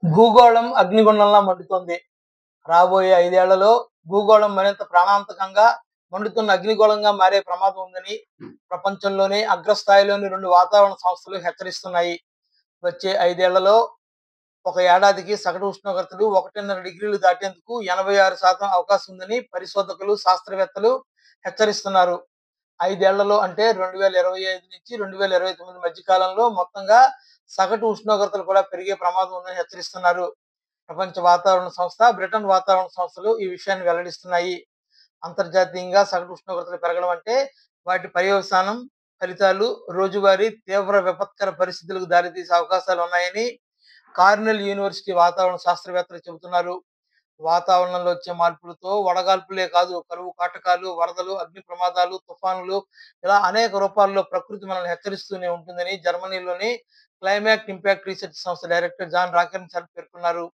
భూగోళం అగ్నిగుండంలా మండుతోంది. రాబోయే 5 ఏళ్లలో భూగోళం మరింత ప్రాణాంతకంగా మండుతున్న అగ్నిగోళంగా మారే ప్రమాదం ఉందని ప్రపంచంలోనే అగ్రస్థాయిలోని 2 వాతావరణ సంస్థలు హెచ్చరిస్తున్నాయి. వచ్చే 5 ఏళ్లలో ఒక ఏడాదికి సగటు ఉష్ణోగ్రతలు 1.5 డిగ్రీలు దాటేందుకు 86% అవకాశం ఉందని పరిశోధకులు, శాస్త్రవేత్తలు హెచ్చరిస్తున్నారు. 5 ఏళ్లలో అంటే 2025 నుంచి 2029 మధ్య కాలంలో మొత్తంగా సగటు ఉష్ణోగ్రతలు కూడా పెరిగే ప్రమాదం ఉందని హెచ్చరిస్తున్నారు. ప్రపంచ వాతావరణ సంస్థ, బ్రిటన్ వాతావరణ సంస్థలు ఈ విషయాన్ని వెల్లడిస్తున్నాయి. అంతర్జాతీయంగా సగటు ఉష్ణోగ్రతలు పెరగడం అంటే వాటి పర్యవసానం ఫలితాలు రోజువారీ తీవ్ర విపత్కర పరిస్థితులకు దారితీసే అవకాశాలు ఉన్నాయని కార్నెల్ యూనివర్సిటీ వాతావరణ శాస్త్రవేత్తలు చెబుతున్నారు. వాతావరణంలో వచ్చే మార్పులతో వడగాల్పులే కాదు, కరువు కాటకాలు, వరదలు, అగ్ని ప్రమాదాలు, తుఫానులు ఇలా అనేక రూపాల్లో ప్రకృతి మనల్ని హెచ్చరిస్తూనే ఉంటుందని జర్మనీలోని క్లైమాక్ట్ ఇంపాక్ట్ రీసెర్చ్ సంస్థ డైరెక్టర్ జాన్ రాకెన్సన్ పేర్కొన్నారు.